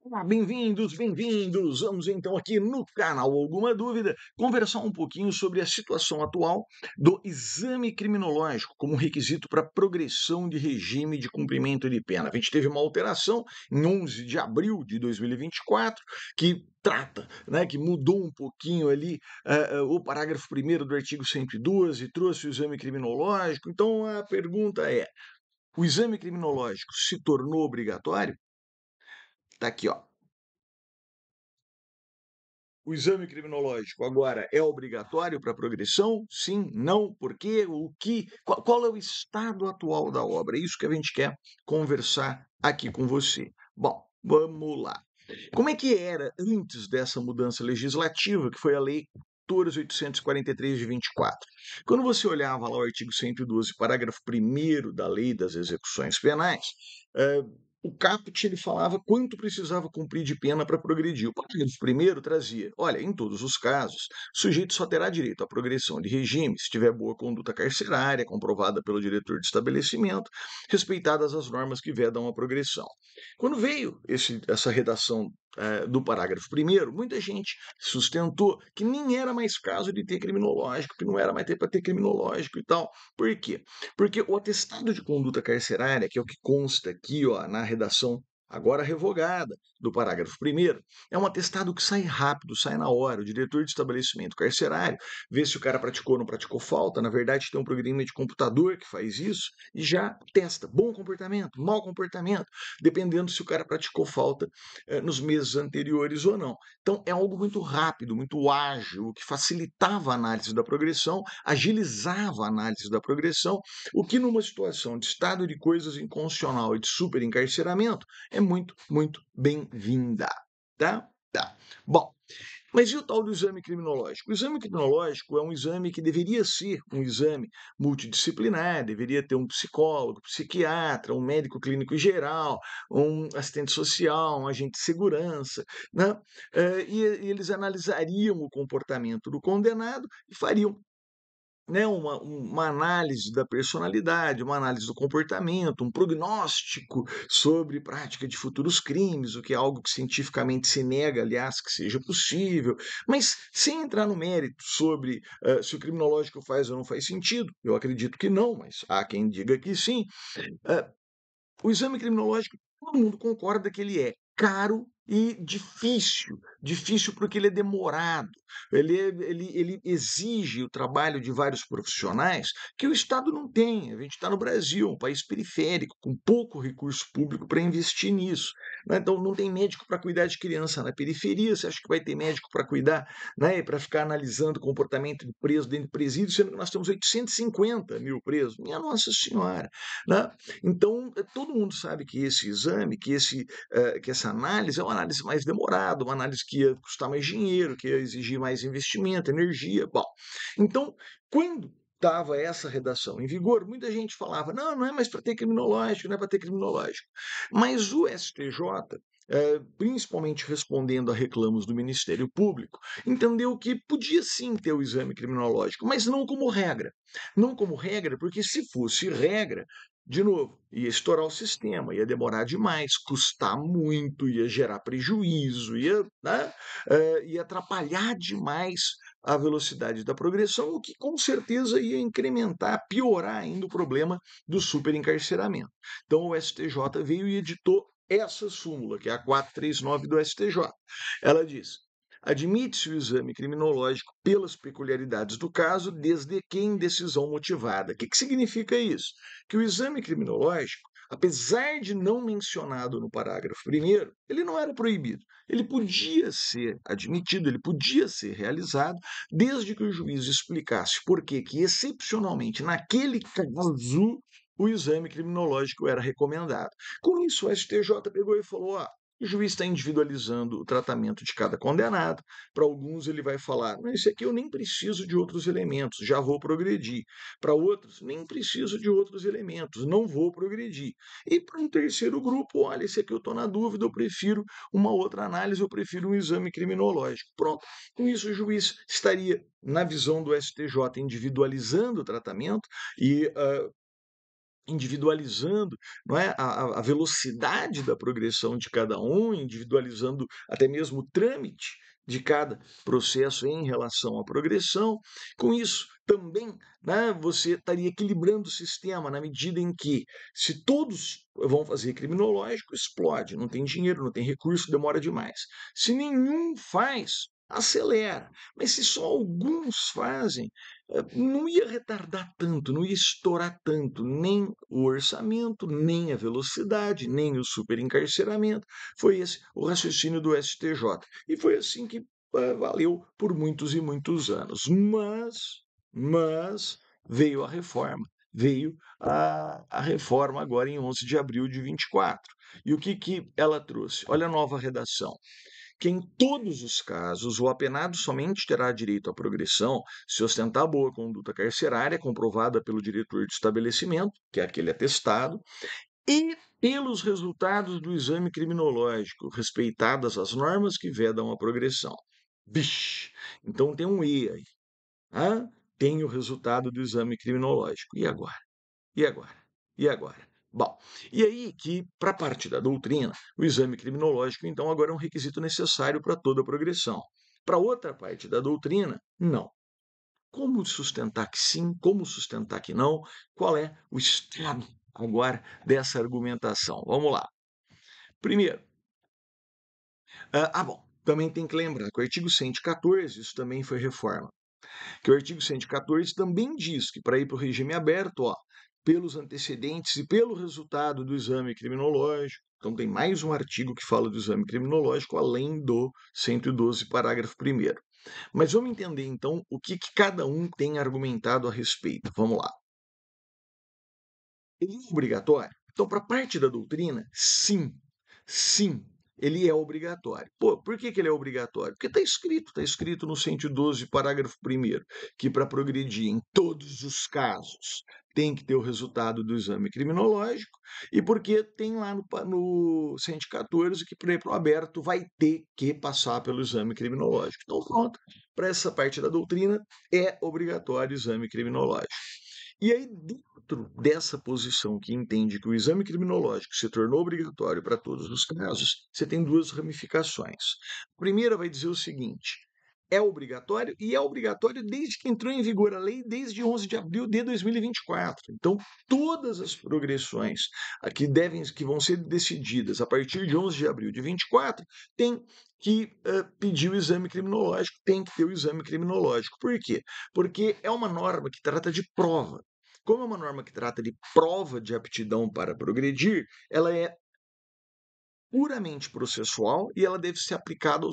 Olá, bem-vindos, bem-vindos! Vamos então aqui no canal Alguma Dúvida conversar um pouquinho sobre a situação atual do exame criminológico como requisito para progressão de regime de cumprimento de pena. A gente teve uma alteração em 11 de abril de 2024 que trata, né, que mudou um pouquinho ali o parágrafo 1º do artigo 112, trouxe o exame criminológico. Então a pergunta é: o exame criminológico se tornou obrigatório? Tá aqui, ó. O exame criminológico agora é obrigatório para progressão? Sim, não, por quê, o que, qual é o estado atual da obra? É isso que a gente quer conversar aqui com você. Bom, vamos lá. Como é que era antes dessa mudança legislativa, que foi a Lei 14.843 de 24? Quando você olhava lá o artigo 112, parágrafo 1º da Lei das Execuções Penais, eh, o caput ele falava quanto precisava cumprir de pena para progredir. O parágrafo primeiro trazia: olha, em todos os casos, o sujeito só terá direito à progressão de regime se tiver boa conduta carcerária, comprovada pelo diretor de estabelecimento, respeitadas as normas que vedam a progressão. Quando veio essa redação do parágrafo primeiro, muita gente sustentou que nem era mais caso de ter criminológico, que não era mais ter para ter criminológico e tal. Por quê? Porque o atestado de conduta carcerária, que é o que consta aqui ó, na redação agora revogada do parágrafo primeiro, é um atestado que sai rápido, sai na hora. O diretor de estabelecimento carcerário vê se o cara praticou ou não praticou falta. Na verdade, tem um programa de computador que faz isso e já testa bom comportamento, mau comportamento, dependendo se o cara praticou falta nos meses anteriores ou não. Então, é algo muito rápido, muito ágil, que facilitava a análise da progressão, agilizava a análise da progressão, o que numa situação de estado de coisas inconstitucional e de superencarceramento é muito, muito bem-vinda. Tá? Tá. Bom, mas e o tal do exame criminológico? O exame criminológico é um exame que deveria ser um exame multidisciplinar, deveria ter um psicólogo, psiquiatra, um médico clínico geral, um assistente social, um agente de segurança, né? E eles analisariam o comportamento do condenado e fariam, né, uma análise da personalidade, uma análise do comportamento, um prognóstico sobre prática de futuros crimes, o que é algo que cientificamente se nega, aliás, que seja possível, mas sem entrar no mérito sobre se o criminológico faz ou não faz sentido. Eu acredito que não, mas há quem diga que sim. eh, o exame criminológico, todo mundo concorda que ele é caro e difícil. Difícil porque ele é demorado. Ele exige o trabalho de vários profissionais que o Estado não tem. A gente está no Brasil, um país periférico, com pouco recurso público para investir nisso, né? Então, não tem médico para cuidar de criança na periferia. Você acha que vai ter médico para cuidar, né, para ficar analisando o comportamento de preso dentro de presídio, sendo que nós temos 850 mil presos? Minha Nossa Senhora! Né? Então, todo mundo sabe que esse exame, que essa análise é uma análise mais demorada, uma análise que ia custar mais dinheiro, que ia exigir mais investimento, energia. Bom, então, quando estava essa redação em vigor, muita gente falava: não, não é mais para ter criminológico, não é para ter criminológico. Mas o STJ, principalmente respondendo a reclamos do Ministério Público, entendeu que podia sim ter o exame criminológico, mas não como regra. Não como regra, porque se fosse regra, de novo, ia estourar o sistema, ia demorar demais, custar muito, ia gerar prejuízo, né, ia atrapalhar demais a velocidade da progressão, o que com certeza ia incrementar, piorar ainda o problema do superencarceramento. Então o STJ veio e editou essa súmula, que é a 439 do STJ. Ela diz: admite-se o exame criminológico pelas peculiaridades do caso, desde que em decisão motivada. O que significa isso? Que o exame criminológico, apesar de não mencionado no parágrafo primeiro, ele não era proibido. Ele podia ser admitido, ele podia ser realizado, desde que o juiz explicasse por que, excepcionalmente, naquele caso, o exame criminológico era recomendado. Com isso, o STJ pegou e falou: ó, o juiz está individualizando o tratamento de cada condenado. Para alguns, ele vai falar: não, esse aqui eu nem preciso de outros elementos, já vou progredir. Para outros, nem preciso de outros elementos, não vou progredir. E para um terceiro grupo, olha, esse aqui eu estou na dúvida, eu prefiro uma outra análise, eu prefiro um exame criminológico. Pronto. Com isso, o juiz estaria, na visão do STJ, individualizando o tratamento e individualizando, não é, a velocidade da progressão de cada um, individualizando até mesmo o trâmite de cada processo em relação à progressão. Com isso, também, né, você estaria equilibrando o sistema na medida em que, se todos vão fazer criminológico, explode, não tem dinheiro, não tem recurso, demora demais. Se nenhum faz, acelera. Mas se só alguns fazem, não ia retardar tanto, não ia estourar tanto nem o orçamento, nem a velocidade, nem o superencarceramento. Foi esse o raciocínio do STJ. E foi assim que valeu por muitos e muitos anos. Mas veio a reforma. Veio a reforma agora em 11 de abril de 24. E o que ela trouxe? Olha a nova redação que em todos os casos o apenado somente terá direito à progressão se ostentar boa conduta carcerária comprovada pelo diretor de estabelecimento, que é aquele atestado, e pelos resultados do exame criminológico, respeitadas as normas que vedam a progressão. Vixe, então tem um E aí. Ah, tem o resultado do exame criminológico. E agora? E agora? E agora? Bom, e aí que, para a parte da doutrina, o exame criminológico, então, agora é um requisito necessário para toda a progressão. Para outra parte da doutrina, não. Como sustentar que sim, como sustentar que não? Qual é o estado agora dessa argumentação? Vamos lá. Primeiro, bom, também tem que lembrar que o artigo 114, isso também foi reforma, que o artigo 114 também diz que para ir para o regime aberto, ó, pelos antecedentes e pelo resultado do exame criminológico, então tem mais um artigo que fala do exame criminológico, além do 112, parágrafo 1º. Mas vamos entender, então, o que cada um tem argumentado a respeito. Vamos lá. Ele é obrigatório? Então, para parte da doutrina, sim. Sim, ele é obrigatório. Pô, por que ele é obrigatório? Porque está escrito no 112, parágrafo 1º, que para progredir em todos os casos tem que ter o resultado do exame criminológico, e porque tem lá no 114 que para ir para o aberto vai ter que passar pelo exame criminológico. Então, pronto, para essa parte da doutrina é obrigatório o exame criminológico. E aí, dentro dessa posição que entende que o exame criminológico se tornou obrigatório para todos os casos, você tem duas ramificações. A primeira vai dizer o seguinte: é obrigatório e é obrigatório desde que entrou em vigor a lei, desde 11 de abril de 2024. Então, todas as progressões que vão ser decididas a partir de 11 de abril de 24 têm que pedir o exame criminológico, tem que ter o exame criminológico. Por quê? Porque é uma norma que trata de prova. Como é uma norma que trata de prova de aptidão para progredir, ela é puramente processual e ela deve ser aplicada,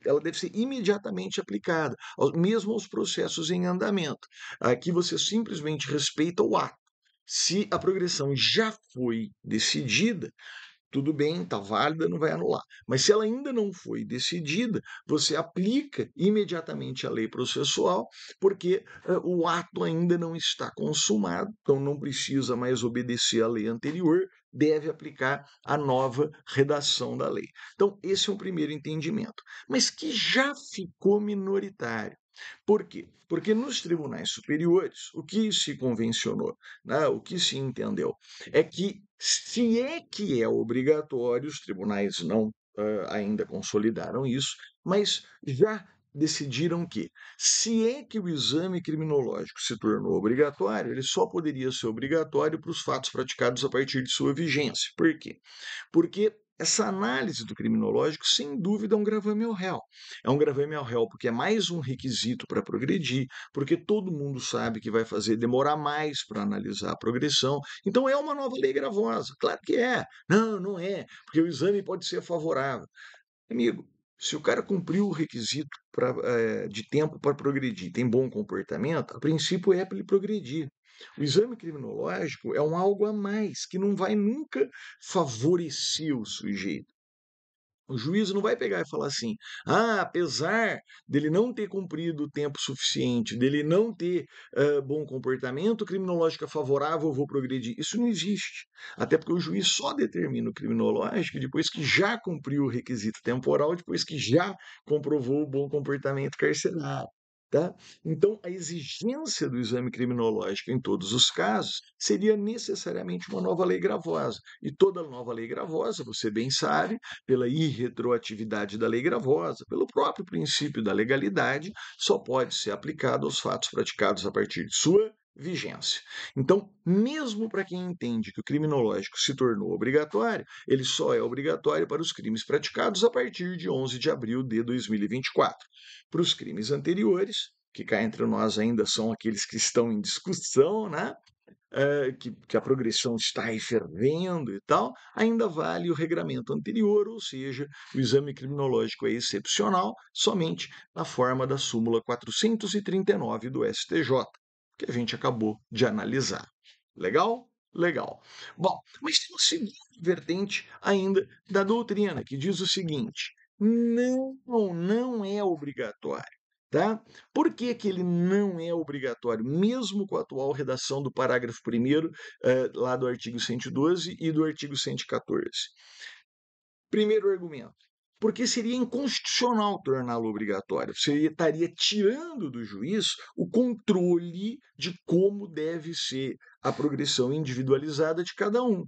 ela deve ser imediatamente aplicada, mesmo aos processos em andamento. Aqui você simplesmente respeita o ato. Se a progressão já foi decidida, tudo bem, está válida, não vai anular. Mas se ela ainda não foi decidida, você aplica imediatamente a lei processual, porque o ato ainda não está consumado, então não precisa mais obedecer à lei anterior, deve aplicar a nova redação da lei. Então, esse é um primeiro entendimento, mas que já ficou minoritário. Por quê? Porque nos tribunais superiores, o que se convencionou, né, o que se entendeu, é que se é que é obrigatório, os tribunais não ainda consolidaram isso, mas já decidiram que, se é que o exame criminológico se tornou obrigatório, ele só poderia ser obrigatório para os fatos praticados a partir de sua vigência. Por quê? Porque essa análise do criminológico, sem dúvida, é um gravame ao réu. É um gravame ao réu porque é mais um requisito para progredir, porque todo mundo sabe que vai fazer demorar mais para analisar a progressão. Então é uma nova lei gravosa. Claro que é. Não, não é, porque o exame pode ser favorável. Amigo, se o cara cumpriu o requisito de tempo para progredir, tem bom comportamento, a princípio é para ele progredir. O exame criminológico é um algo a mais que não vai nunca favorecer o sujeito. O juiz não vai pegar e falar assim: apesar dele não ter cumprido o tempo suficiente, dele não ter bom comportamento, criminológico é favorável, eu vou progredir. Isso não existe. Até porque o juiz só determina o criminológico depois que já cumpriu o requisito temporal, depois que já comprovou o bom comportamento carcerário. Tá? Então, a exigência do exame criminológico em todos os casos seria necessariamente uma nova lei gravosa. E toda nova lei gravosa, você bem sabe, pela irretroatividade da lei gravosa, pelo próprio princípio da legalidade, só pode ser aplicada aos fatos praticados a partir de sua vigência. Então, mesmo para quem entende que o criminológico se tornou obrigatório, ele só é obrigatório para os crimes praticados a partir de 11 de abril de 2024. Para os crimes anteriores, que cá entre nós ainda são aqueles que estão em discussão, né? Que a progressão está aí fervendo e tal, ainda vale o regramento anterior, ou seja, o exame criminológico é excepcional somente na forma da súmula 439 do STJ, que a gente acabou de analisar. Legal? Legal. Bom, mas tem uma segunda vertente ainda da doutrina, que diz o seguinte: não é obrigatório. Tá? Por que, que ele não é obrigatório, mesmo com a atual redação do parágrafo 1º, lá do artigo 112 e do artigo 114? Primeiro argumento, porque seria inconstitucional torná-lo obrigatório. Você estaria tirando do juiz o controle de como deve ser a progressão individualizada de cada um.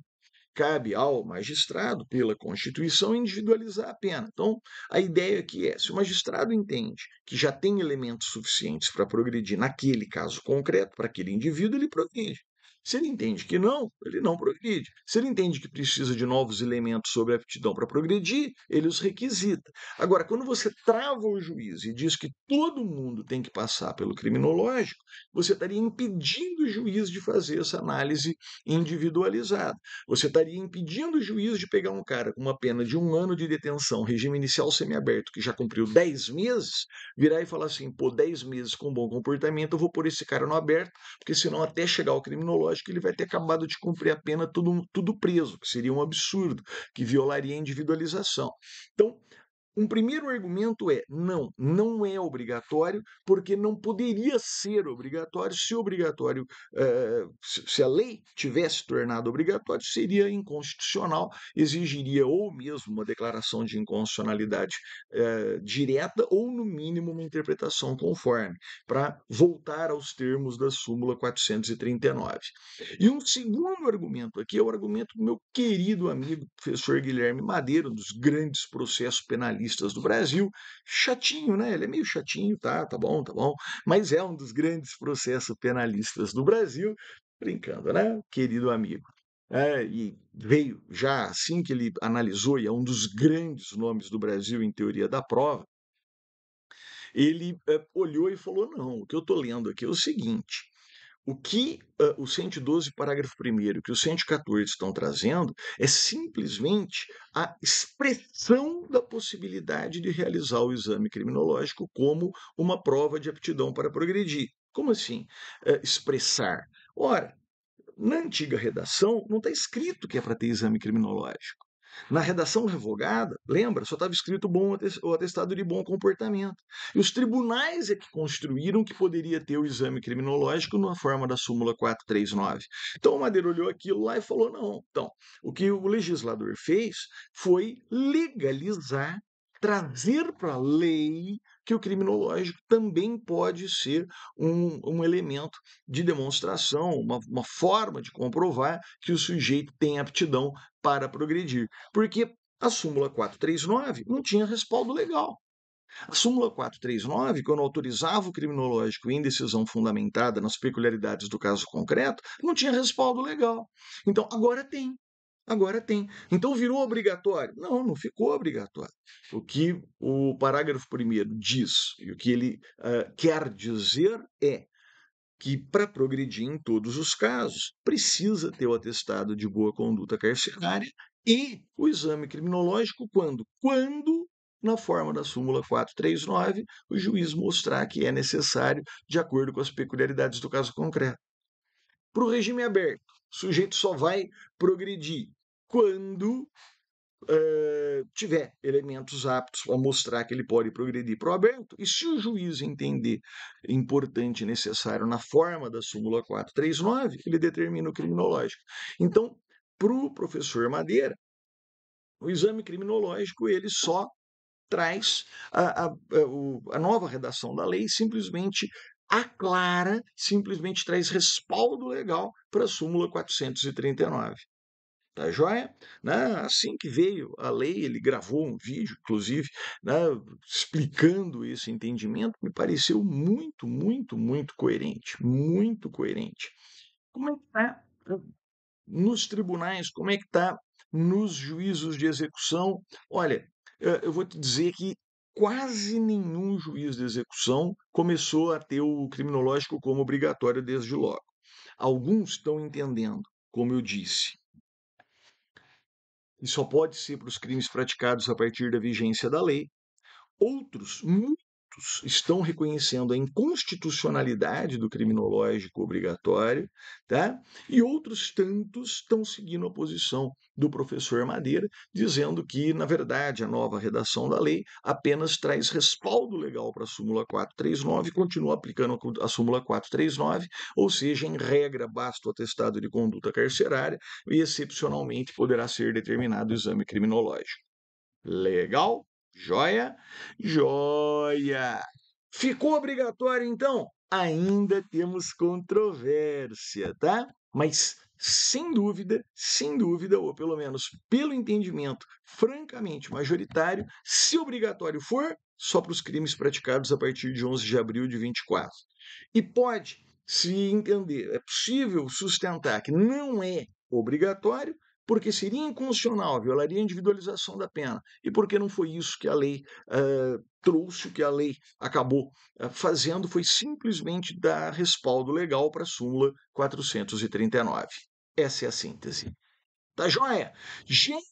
Cabe ao magistrado, pela Constituição, individualizar a pena. Então, a ideia aqui é: se o magistrado entende que já tem elementos suficientes para progredir naquele caso concreto, para aquele indivíduo, ele progride. Se ele entende que não, ele não progride. Se ele entende que precisa de novos elementos sobre a aptidão para progredir, ele os requisita. Agora, quando você trava o juiz e diz que todo mundo tem que passar pelo criminológico, você estaria impedindo o juiz de fazer essa análise individualizada. Você estaria impedindo o juiz de pegar um cara com uma pena de 1 ano de detenção, regime inicial semiaberto, que já cumpriu 10 meses, virar e falar assim: pô, 10 meses com bom comportamento, eu vou pôr esse cara no aberto, porque senão até chegar ao criminológico ele vai ter acabado de cumprir a pena tudo preso, que seria um absurdo, que violaria a individualização. Então, um primeiro argumento é: não é obrigatório, porque não poderia ser obrigatório. Se obrigatório, se a lei tivesse tornado obrigatório, seria inconstitucional, exigiria ou mesmo uma declaração de inconstitucionalidade direta, ou no mínimo uma interpretação conforme, para voltar aos termos da súmula 439. E um segundo argumento aqui é o argumento do meu querido amigo professor Guilherme Madeira, um dos grandes processos penalistas do Brasil. Chatinho, né? Ele é meio chatinho, tá bom, tá bom. Mas é um dos grandes processos penalistas do Brasil. Brincando, né? Querido amigo. E veio já assim que ele analisou, e é um dos grandes nomes do Brasil em teoria da prova, ele olhou e falou: não, o que eu estou lendo aqui é o seguinte. O que o 112, parágrafo 1º, que o 114 estão trazendo é simplesmente a expressão da possibilidade de realizar o exame criminológico como uma prova de aptidão para progredir. Como assim, expressar? Ora, na antiga redação não está escrito que é para ter exame criminológico. Na redação revogada, lembra, só estava escrito o atestado de bom comportamento. E os tribunais é que construíram que poderia ter o exame criminológico na forma da súmula 439. Então o Madeira olhou aquilo lá e falou: não. Então, o que o legislador fez foi legalizar, trazer para a lei que o criminológico também pode ser um elemento de demonstração, uma forma de comprovar que o sujeito tem aptidão para progredir. Porque a súmula 439 não tinha respaldo legal. A súmula 439, quando autorizava o criminológico em decisão fundamentada nas peculiaridades do caso concreto, não tinha respaldo legal. Então, agora tem. Agora tem. Então virou obrigatório? Não, não ficou obrigatório. O que o parágrafo 1º diz, e o que ele quer dizer é que, para progredir em todos os casos, precisa ter o atestado de boa conduta carcerária e o exame criminológico quando, na forma da súmula 439, o juiz mostrar que é necessário de acordo com as peculiaridades do caso concreto. Para o regime aberto, o sujeito só vai progredir quando tiver elementos aptos a mostrar que ele pode progredir para o aberto, e se o juiz entender importante e necessário na forma da súmula 439, ele determina o criminológico. Então, para o professor Madeira, o exame criminológico ele só traz a nova redação da lei simplesmente aclara, simplesmente traz respaldo legal para a súmula 439. Tá joia? Né? Assim que veio a lei, ele gravou um vídeo, inclusive, né, explicando esse entendimento, me pareceu muito, muito, muito coerente. Muito coerente. Como é que está nos tribunais? Como é que está nos juízos de execução? Olha, eu vou te dizer que quase nenhum juiz de execução começou a ter o criminológico como obrigatório desde logo. Alguns estão entendendo, como eu disse, e só pode ser para os crimes praticados a partir da vigência da lei. Outros, muitos, estão reconhecendo a inconstitucionalidade do criminológico obrigatório, tá? E outros tantos estão seguindo a posição do professor Madeira, dizendo que, na verdade, a nova redação da lei apenas traz respaldo legal para a súmula 439 e continua aplicando a súmula 439, ou seja, em regra, basta o atestado de conduta carcerária e, excepcionalmente, poderá ser determinado o exame criminológico. Legal? Joia? Joia! Ficou obrigatório, então? Ainda temos controvérsia, tá? Mas sem dúvida, ou pelo menos pelo entendimento francamente majoritário, se obrigatório for, só para os crimes praticados a partir de 11 de abril de 24. E pode se entender, é possível sustentar que não é obrigatório, porque seria inconstitucional, violaria a individualização da pena, e porque não foi isso que a lei trouxe, o que a lei acabou fazendo foi simplesmente dar respaldo legal para a súmula 439. Essa é a síntese. Tá joia? Gente,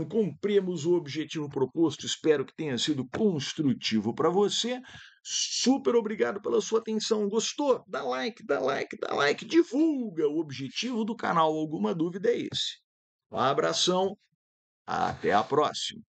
cumprimos o objetivo proposto, espero que tenha sido construtivo para você. Super obrigado pela sua atenção. Gostou? Dá like, dá like, dá like, divulga. O objetivo do canal, alguma dúvida é esse. Um abração, até a próxima.